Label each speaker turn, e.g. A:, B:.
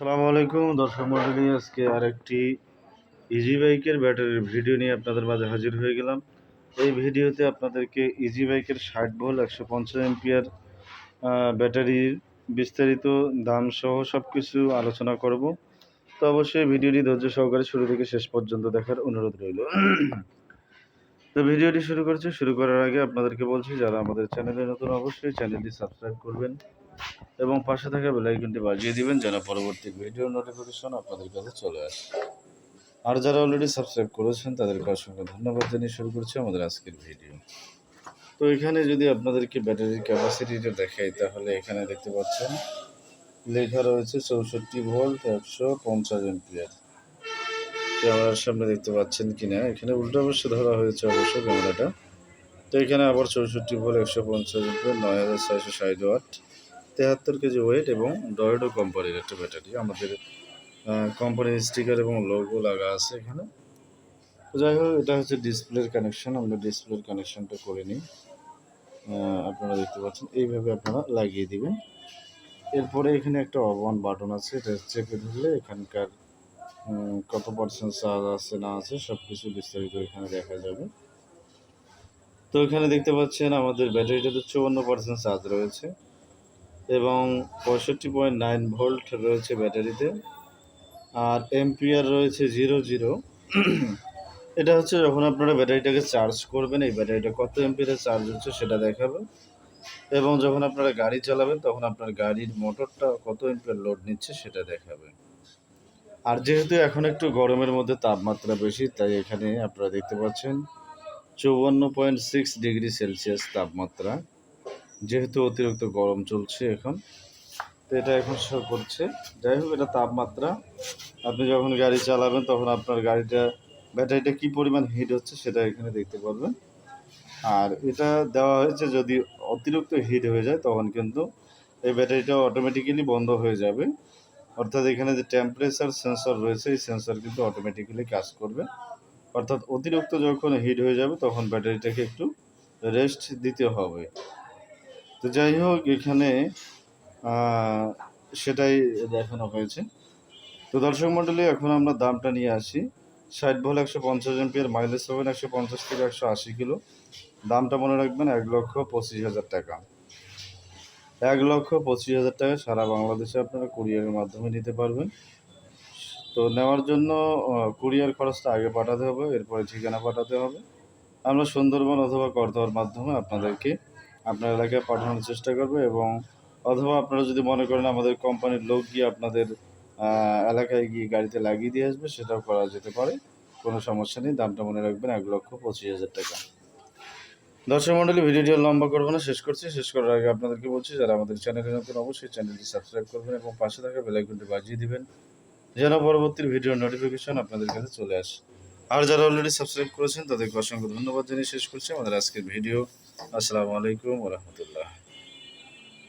A: আসসালামু আলাইকুম দর্শক মণ্ডলী, আজকে আরেকটি ইজি বাইকের ব্যাটারির ভিডিও নিয়ে আপনাদের মাঝে হাজির হয়ে গেলাম। এই ভিডিওতে আপনাদেরকে ইজি বাইকের 60 ভোল্ট 150 এম্পিয়ার ব্যাটারির বিস্তারিত দাম সহ সব কিছু আলোচনা করব। তো অবশ্যই ভিডিওটি ধৈর্য সহকারে শুরু থেকে শেষ পর্যন্ত দেখার অনুরোধ রইল। তো ভিডিওটি শুরু করার আগে আপনাদেরকে বলছি, যারা আমাদের চ্যানেলে নতুন অবশ্যই চ্যানেলটি সাবস্ক্রাইব করবেন এবং পাশে থাকা বেল আইকনটি বাজিয়ে দিবেন যেন পরবর্তী ভিডিও নোটিফিকেশন আপনাদের কাছে চলে আসে। আর যারা অলরেডি সাবস্ক্রাইব করেছেন তাদেরকে অসংখ্য ধন্যবাদ জানিয়ে শুরু করছি আমাদের আজকের ভিডিও। তো এখানে যদি আপনাদেরকে ব্যাটারির ক্যাপাসিটিটা দেখাই, তাহলে এখানে দেখতে পাচ্ছেন লেখা রয়েছে 64 ভোল্ট 150 এম্পিয়ার। ক্যামেরার সামনে দেখতে পাচ্ছেন কিনা, এখানে উল্টো অবশ্য ধরা হয়েছে অবশ্য ক্যামেরাটা। তো এখানে আবার 64 volt 150 ampere 9660 watt 73 kg weight এবং ডয়েডো কোম্পানির একটা ব্যাটারি। আমাদের কোম্পানির স্টিকার এবং লোগো লাগা আছে এখানে। তো যাই হোক, এটা হচ্ছে ডিসপ্লের কানেকশন। আমরা ডিসপ্লের কানেকশনটা করে নিই। আপনারা দেখতে পাচ্ছেন এইভাবে আপনারা লাগিয়ে দিবেন। এরপরে এখানে একটা অন বাটন আছে, এটা চেপে ধরলে এখানকার কত পার্সেন্ট চার্জ আছে না আছে সব কিছু বিস্তারিত এখানে দেখা যাবে। তো এখানে দেখতে পাচ্ছেন আমাদের ব্যাটারিটাতে 54% চার্জ রয়েছে এবং 65.9 ভোল্ট রয়েছে ব্যাটারিতে। আর এম্পিয়ার রয়েছে 00। এটা হচ্ছে যখন আপনারা ব্যাটারিটাকে চার্জ করবেন, এই ব্যাটারিটা কত এম্পিয়ারে চার্জ হচ্ছে সেটা দেখাবে, এবং যখন আপনারা গাড়ি চালাবেন তখন আপনার গাড়ির মোটরটা কত এম্পিয়ার লোড নিচ্ছে সেটা দেখাবে। আর যেহেতু এখন একটু গরমের মধ্যে তাপমাত্রা বেশি, তাই এখানে আপনারা দেখতে পাচ্ছেন 54.6 ডিগ্রি সেলসিয়াস তাপমাত্রা, যেহেতু অতিরিক্ত গরম চলছে এখন। তো এটা এখন শো করছে। যাই হোক, এটা তাপমাত্রা। আপনি যখন গাড়ি চালাবেন তখন আপনার ব্যাটারিটা কী পরিমাণ হিট হচ্ছে সেটা এখানে দেখতে পারবেন। আর এটা দেওয়া হয়েছে যদি অতিরিক্ত হিট হয়ে যায় তখন কিন্তু এই ব্যাটারিটা অটোমেটিক্যালি বন্ধ হয়ে যাবে। অর্থাৎ এখানে যে টেম্পারেচার সেন্সর রয়েছে, এই সেন্সর কিন্তু অটোমেটিক্যালি কাজ করবে। অর্থাৎ অতিরিক্ত যখন হিট হয়ে যাবে তখন ব্যাটারিটাকে একটু রেস্ট দিতে হবে। তো যাই হোক, এখানে সেটাই দেখানো হয়েছে। তো দর্শক মণ্ডলী, এখন আমরা দামটা নিয়ে আসি। 60 ভোল্ট 150 এম্পিয়ার মাইলেজ পাবেন 150 থেকে 180 কিলো। দামটা মনে রাখবেন 1,25,000 টাকা। 1,25,000 টাকা সারা বাংলাদেশে আপনারা কুরিয়ারের মাধ্যমে নিতে পারবেন। তো নেওয়ার জন্য কুরিয়ার খরচটা আগে পাঠাতে হবে, এরপরে ঠিকানা পাঠাতে হবে। আমরা সুন্দরবন অথবা করতোয়ার মাধ্যমে আপনাদেরকে আপনার এলাকায় পাঠানোর চেষ্টা করব, এবং অথবা আপনারা যদি মনে করেন আমাদের কোম্পানির লোক গিয়ে আপনাদের এলাকায় গিয়ে গাড়িতে লাগিয়ে দিয়ে আসবে, সেটাও করা যেতে পারে, কোনো সমস্যা নেই। দামটা মনে রাখবেন 1,25,000 টাকা। দর্শক মণ্ডলী, ভিডিওটি আর লম্বা করবো না, শেষ করছি। শেষ করার আগে আপনাদেরকে বলছি, যারা আমাদের চ্যানেলে নতুন অবশ্যই চ্যানেলটি সাবস্ক্রাইব করবেন এবং পাশে থাকা বেল আইকনটি বাজিয়ে দিবেন যেন পরবর্তী ভিডিওর নোটিফিকেশন আপনাদের কাছে চলে আসে। আর যারা অলরেডি সাবস্ক্রাইব করেছেন তাদেরকে অসংখ্য ধন্যবাদ জানিয়ে শেষ করছি আমাদের আজকের ভিডিও। আসসালামু আলাইকুম ওয়া রাহমাতুল্লাহ।